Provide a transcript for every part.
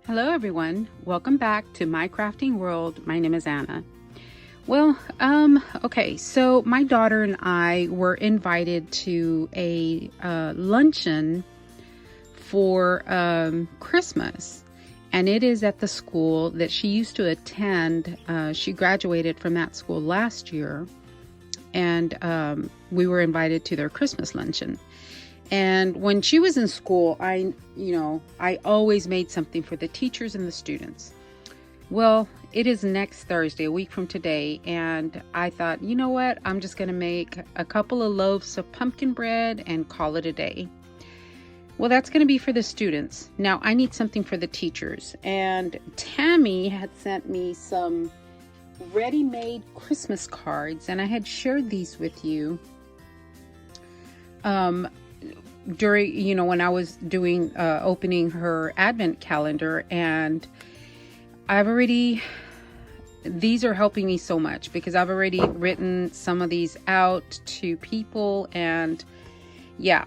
Hello everyone, welcome back to my crafting world. My name is Anna. Well, okay, so my daughter and I were invited to a luncheon for Christmas, and it is at the school that she used to attend. She graduated from that school last year, and we were invited to their Christmas luncheon. And when she was in school, I always made something for the teachers and the students. Well, it is next Thursday, a week from today, and I thought, you know what? I'm just going to make a couple of loaves of pumpkin bread and call it a day. Well, that's going to be for the students. Now, I need something for the teachers. And Tammy had sent me some ready-made Christmas cards, and I had shared these with you during, when I was doing opening her advent calendar. And these are helping me so much because I've already written some of these out to people, and yeah,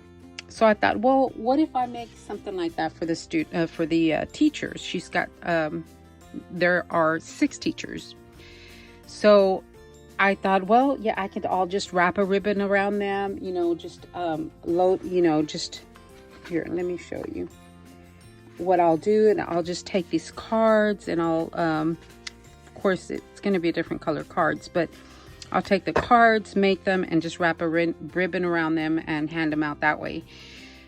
so I thought, well, what if I make something like that for the teachers? She's got there are 6 teachers, so I thought, well, yeah, I'll just wrap a ribbon around them, just just here, let me show you what I'll do. And I'll just take these cards and I'll, of course, it's going to be a different color cards, but I'll take the cards, make them, and just wrap a ribbon around them and hand them out that way.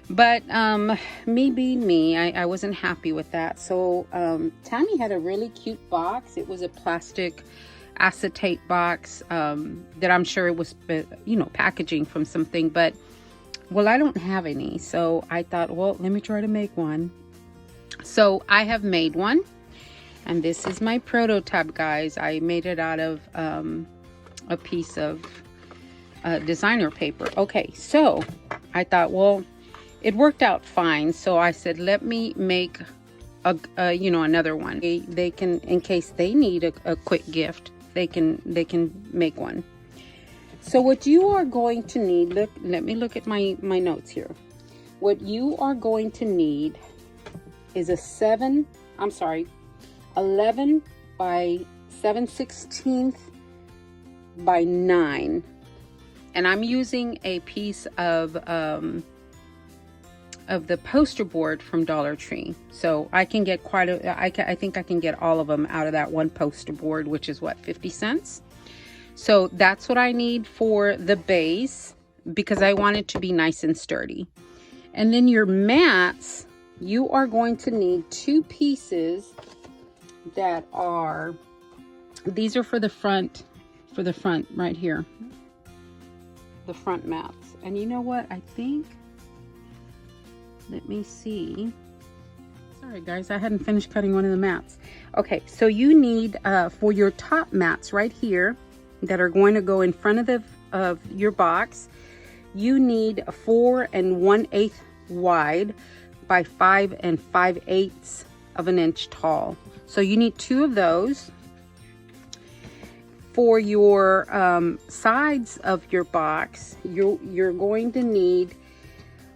But me being me, I wasn't happy with that. So Tammy had a really cute box. It was a plastic acetate box that I'm sure it was packaging from something, but well, I don't have any, so I thought, well, let me try to make one. So I have made one, and this is my prototype, guys. I made it out of a piece of designer paper. Okay, so I thought, well, it worked out fine, so I said, let me make another one. They can, in case they need a quick gift, they can make one. So what you are going to need, let me look at my notes here. What you are going to need is 11 by 7/16 by 9. And I'm using a piece of the poster board from Dollar Tree. So I can get I think I can get all of them out of that one poster board, which is what, 50 cents. So that's what I need for the base, because I want it to be nice and sturdy. And then your mats, you are going to need 2 pieces that are, these are for the front right here, the front mats. And you know what, I think, let me see. Sorry guys, I hadn't finished cutting one of the mats. Okay, so you need for your top mats right here that are going to go in front of your box, you need 4 1/8 wide by 5 5/8 of an inch tall. So you need 2 of those. For your sides of your box, you're going to need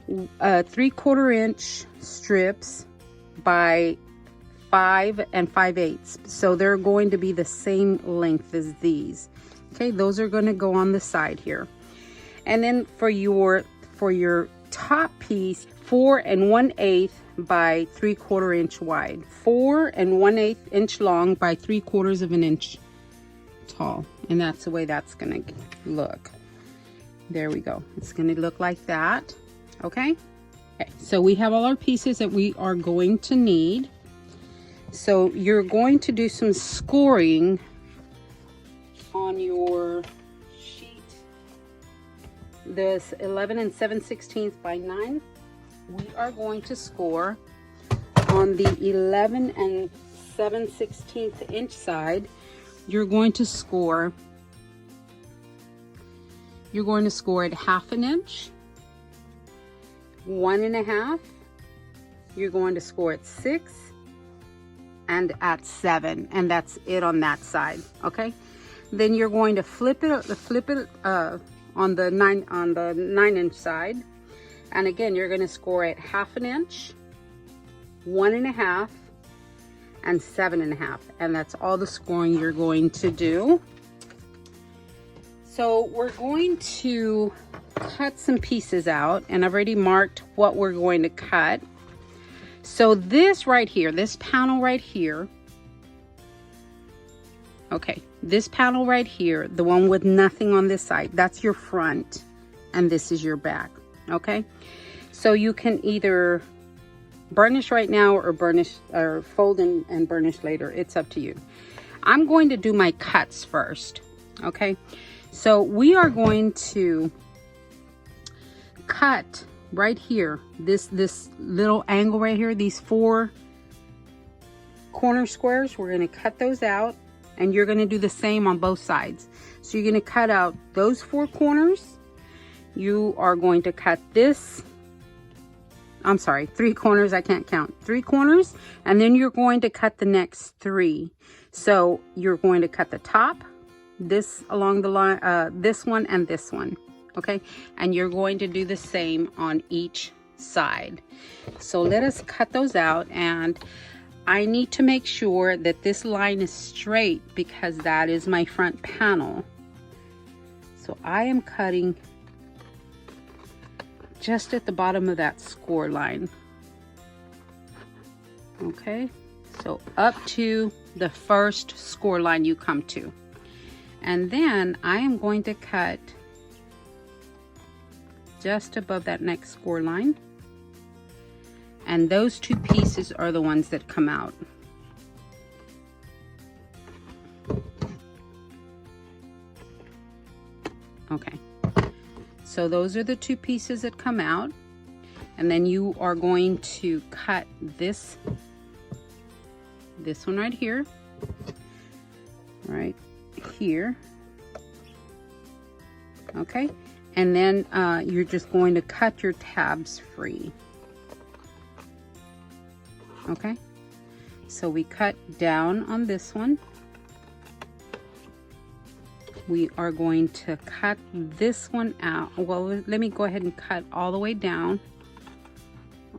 3/4 inch strips by 5 5/8. So they're going to be the same length as these. Okay, those are going to go on the side here. And then for your top piece, 4 1/8 by 3/4 inch wide, 4 1/8 inch long by 3/4 of an inch tall. And that's the way that's going to look. There we go. It's going to look like that. Okay, so we have all our pieces that we are going to need. So you're going to do some scoring on your sheet. This 11 7/16 by 9. We are going to score on the 11 7/16 inch side. You're going to score at 1/2 inch, 1 1/2. You're going to score at 6 and at 7, and that's it on that side. Okay, then you're going to flip it on the 9 inch side, and again you're going to score at 1/2 inch, 1 1/2, and 7.5, and that's all the scoring you're going to do. So we're going to cut some pieces out, and I've already marked what we're going to cut. So this right here, this panel right here, okay, this panel right here, the one with nothing on this side, that's your front, and this is your back. Okay, so you can either burnish right now or burnish or fold and burnish later. It's up to you. I'm going to do my cuts first. Okay, so we are going to cut right here, this little angle right here, these 4 corner squares. We're going to cut those out, and you're going to do the same on both sides. So you're going to cut out those 4 corners. You are going to cut this, I'm sorry, 3 corners, I can't count, 3 corners, and then you're going to cut the next 3. So you're going to cut the top, this along the line, this one and this one. Okay, and you're going to do the same on each side. So let us cut those out, and I need to make sure that this line is straight because that is my front panel. So I am cutting just at the bottom of that score line. Okay, so up to the first score line you come to, and then I am going to cut just above that next score line, and those 2 pieces are the ones that come out. Okay, so those are the 2 pieces that come out, and then you are going to cut this one right here, right here. Okay, and then you're just going to cut your tabs free. Okay, so we cut down on this one. We are going to cut this one out. Well, let me go ahead and cut all the way down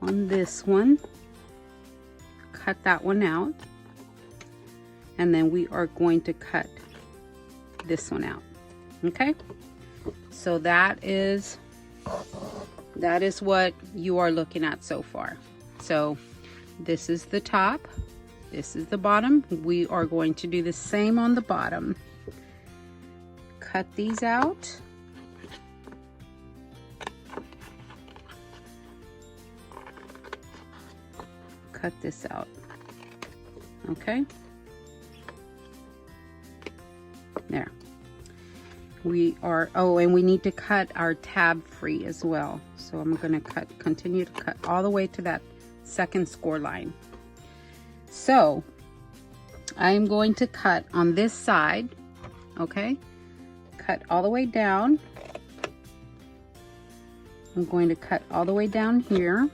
on this one. Cut that one out. And then we are going to cut this one out. Okay, so that is what you are looking at so far. So this is the top, this is the bottom. We are going to do the same on the bottom. Cut these out. Cut this out. Okay, there. We are, oh, and we need to cut our tab free as well. So I'm going to continue to cut all the way to that second score line. So I'm going to cut on this side. Okay, cut all the way down. I'm going to cut all the way down here.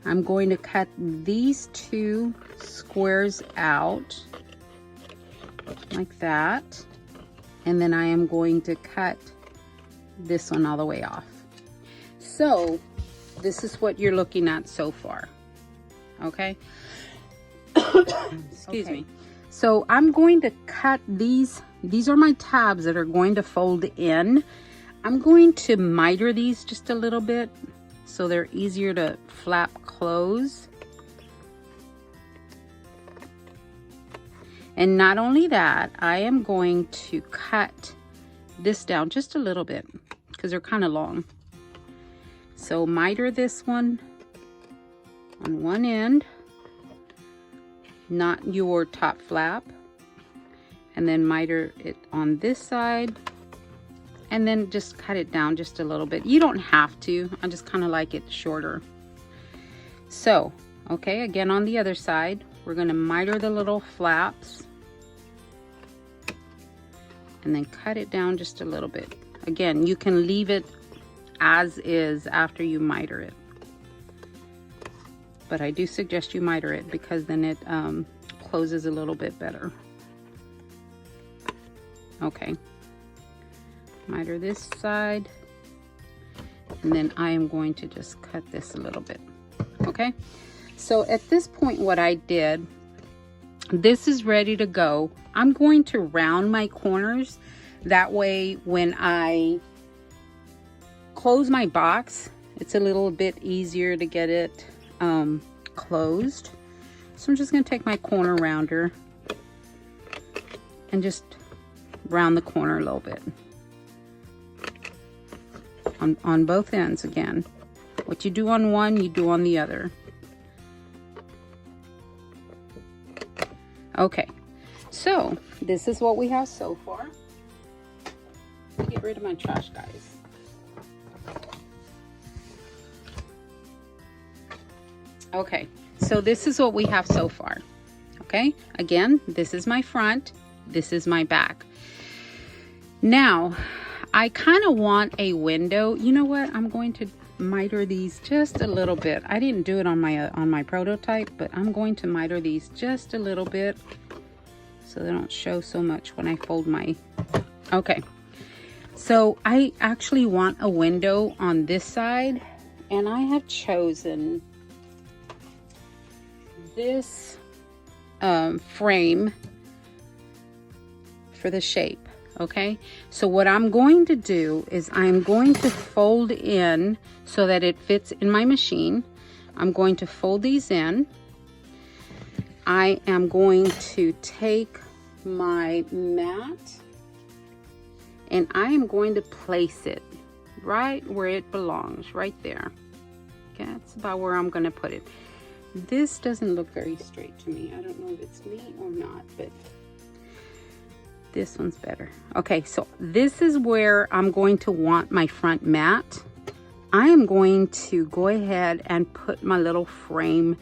I'm going to cut these 2 squares out like that, and then I am going to cut this one all the way off. So this is what you're looking at so far. Okay. Excuse me. So I'm going to cut these are my tabs that are going to fold in. I'm going to miter these just a little bit so they're easier to flap close. And not only that, I am going to cut this down just a little bit because they're kind of long. So miter this one on one end, not your top flap, and then miter it on this side, and then just cut it down just a little bit. You don't have to, I just kind of like it shorter. So, okay, again on the other side, we're going to miter the little flaps and then cut it down just a little bit. Again, you can leave it as is after you miter it, but I do suggest you miter it because then it closes a little bit better. Okay, miter this side, and then I am going to just cut this a little bit. Okay, so at this point what I did this is ready to go. I'm going to round my corners. That way when I close my box, it's a little bit easier to get it closed. So I'm just going to take my corner rounder and just round the corner a little bit on both ends. Again, what you do on one, you do on the other. Okay, so this is what we have so far. Get rid of my trash, guys. Okay, so this is what we have so far. Okay, again, this is my front, this is my back. Now, I kind of want a window. You know what? I'm going to miter these just a little bit. I didn't do it on my prototype, but I'm going to miter these just a little bit so they don't show so much when I fold my... Okay, so I actually want a window on this side, and I have chosen this frame for the shape. Okay, so what I'm going to do is I'm going to fold in so that it fits in my machine. I'm going to fold these in. I am going to take my mat and I am going to place it right where it belongs, right there. Okay, that's about where I'm going to put it. This doesn't look very straight to me. I don't know if it's me or not, but this one's better. Okay, so this is where I'm going to want my front mat. I am going to go ahead and put my little frame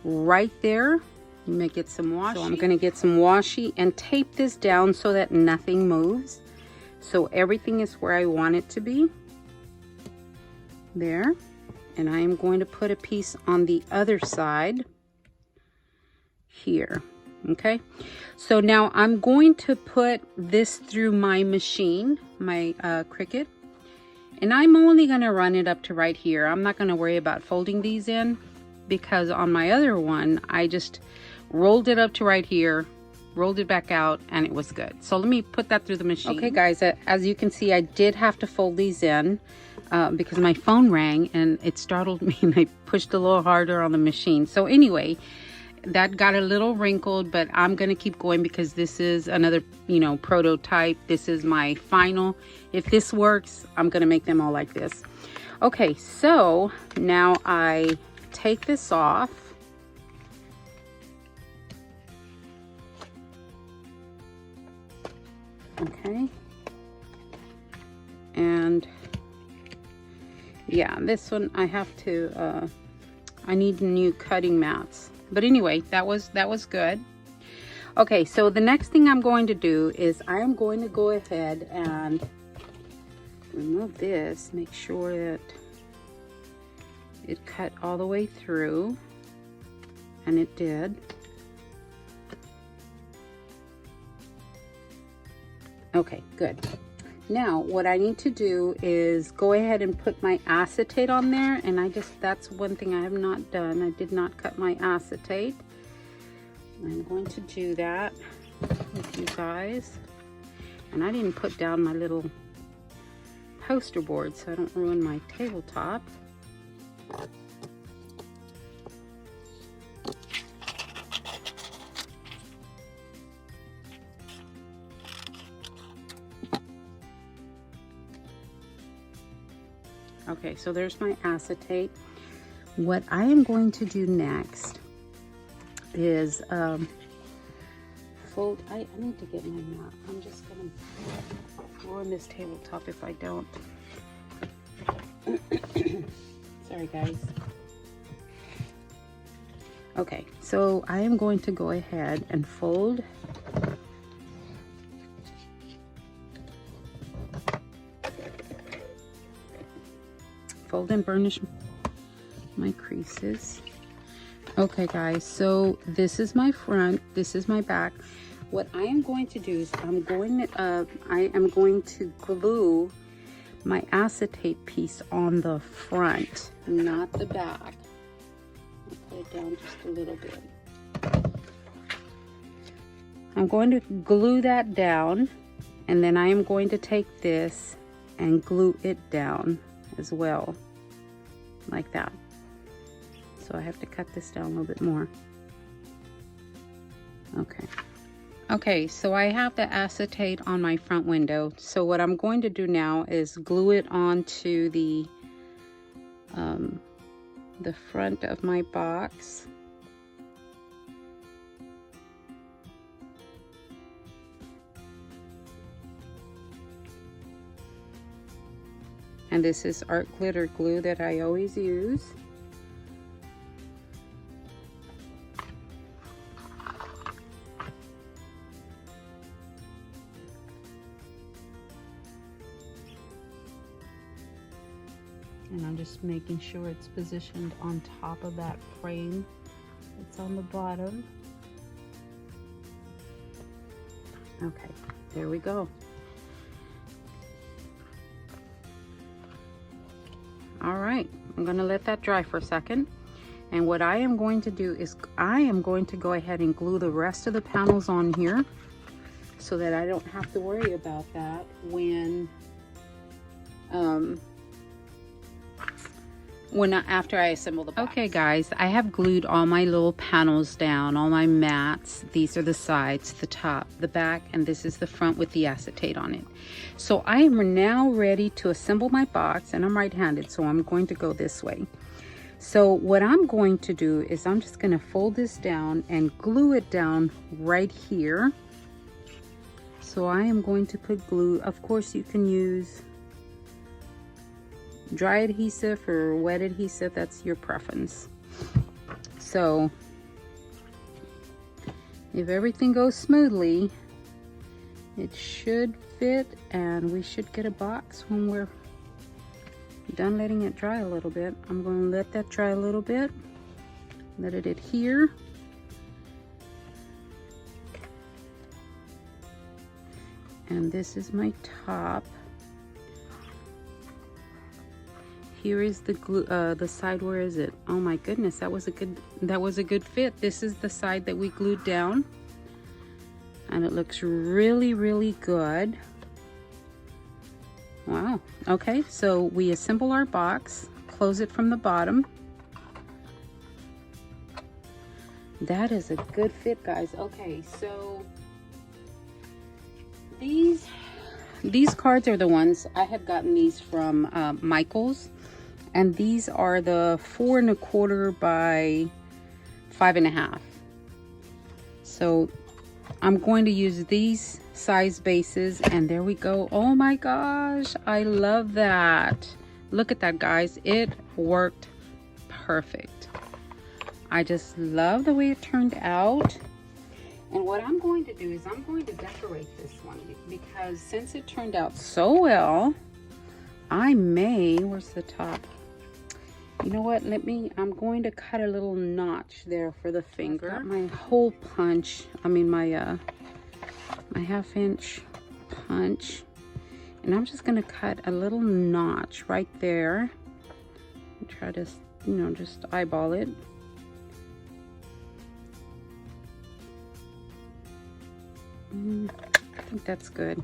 right there. You may get some washi. So I'm going to get some washi and tape this down so that nothing moves. So everything is where I want it to be. There. And I am going to put a piece on the other side here. Okay, so now I'm going to put this through my machine, my Cricut, and I'm only going to run it up to right here. I'm not going to worry about folding these in, because on my other one I just rolled it up to right here, rolled it back out, and it was good. So let me put that through the machine. Okay guys, as you can see, I did have to fold these in because my phone rang and it startled me and I pushed a little harder on the machine. So anyway, that got a little wrinkled, but I'm gonna keep going because this is another, prototype. This is my final. If this works, I'm gonna make them all like this. Okay, so now I take this off. Okay, and yeah, this one I have to I need new cutting mats. But anyway, that was good. Okay, so the next thing I'm going to do is I am going to go ahead and remove this, make sure that it cut all the way through, and it did. Okay, good. Now what I need to do is go ahead and put my acetate on there, and that's one thing I have not done. I did not cut my acetate. I'm going to do that with you guys. And I didn't put down my little poster board so I don't ruin my tabletop. Okay, so there's my acetate. What I am going to do next is fold. I need to get my mat. I'm just gonna ruin this tabletop if I don't. Sorry guys. Okay, so I am going to go ahead and fold and burnish my creases. Okay guys, so this is my front, this is my back. What I am going to do is I am going to glue my acetate piece on the front, not the back. I'll put it down just a little bit. I'm going to glue that down, and then I am going to take this and glue it down as well, like that. So I have to cut this down a little bit more. Okay. Okay, so I have the acetate on my front window. So what I'm going to do now is glue it onto the front of my box. And this is art glitter glue that I always use. And I'm just making sure it's positioned on top of that frame that's on the bottom. Okay, there we go. All right, I'm gonna let that dry for a second. And what I am going to do is I am going to go ahead and glue the rest of the panels on here so that I don't have to worry about that after I assemble the box. Okay guys, I have glued all my little panels down, all my mats. These are the sides, the top, the back, and this is the front with the acetate on it. So I am now ready to assemble my box, and I'm right-handed, so I'm going to go this way. So what I'm going to do is I'm just going to fold this down and glue it down right here. So I am going to put glue. Of course you can use dry adhesive or wet adhesive, that's your preference. So if everything goes smoothly, it should fit, and we should get a box when we're done letting it dry a little bit. I'm going to let that dry a little bit, let it adhere. And this is my top. Here is the glue, the side. Where is it? Oh my goodness, that was a good fit. This is the side that we glued down, and it looks really, really good. Wow. Okay, so we assemble our box, close it from the bottom. That is a good fit, guys. Okay, so these cards are the ones I have gotten these from Michael's. And these are the 4 1/4 by 5 1/2. So I'm going to use these size bases, and there we go. Oh my gosh, I love that. Look at that, guys. It worked perfect. I just love the way it turned out. And what I'm going to do is I'm going to decorate this one, because since it turned out so well, I may, where's the top? You know what, I'm going to cut a little notch there for the finger. I've got my hole punch, my 1/2 inch punch. And I'm just gonna cut a little notch right there. And try to, just eyeball it. I think that's good.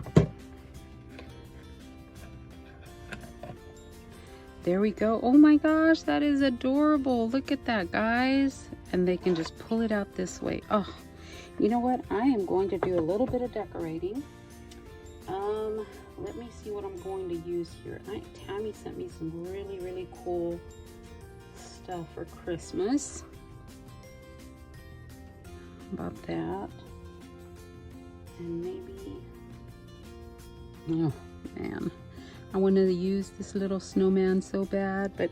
There we go. Oh my gosh, that is adorable. Look at that, guys. And they can just pull it out this way. Oh, you know what? I am going to do a little bit of decorating. Let me see what I'm going to use here. Tammy sent me some really, really cool stuff for Christmas. About that. And maybe, oh man, I wanted to use this little snowman so bad, but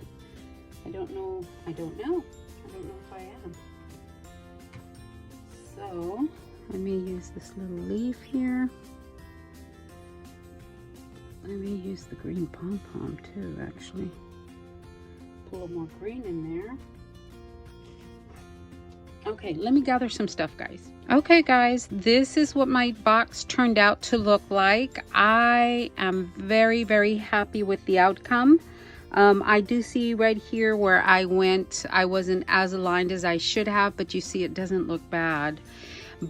I don't know if I am. So I may use this little leaf here. I may use the green pom-pom too, actually. Put a little more green in there. Okay, let me gather some stuff, guys. Okay, guys, this is what my box turned out to look like. I am very, very happy with the outcome. I do see right here where I wasn't as aligned as I should have, but you see it doesn't look bad.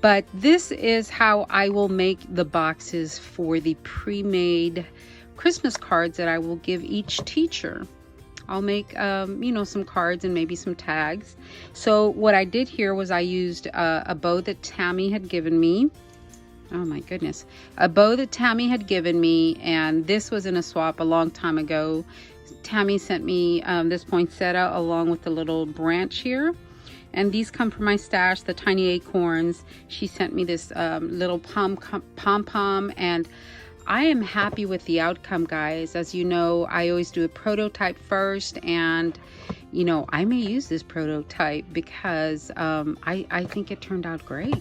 But this is how I will make the boxes for the pre-made Christmas cards that I will give each teacher. I'll make, you know, some cards and maybe some tags. So what I did here was I used a bow that Tammy had given me. Oh my goodness. A bow that Tammy had given me, and this was in a swap a long time ago. Tammy sent me this poinsettia along with the little branch here. And these come from my stash, the tiny acorns. She sent me this little pom-pom, and I am happy with the outcome, guys. As you know, I always do a prototype first, and you know, I may use this prototype because I think it turned out great.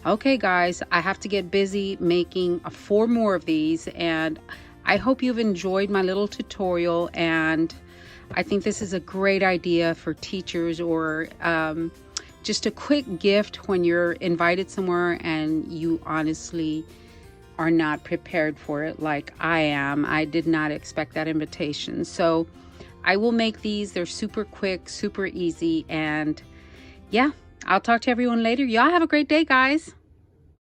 Okay, guys, I have to get busy making 4 more of these, and I hope you've enjoyed my little tutorial, and I think this is a great idea for teachers, or just a quick gift when you're invited somewhere and you honestly are not prepared for it like I am. I did not expect that invitation. So I will make these. They're super quick, super easy, and yeah, I'll talk to everyone later. Y'all have a great day, guys.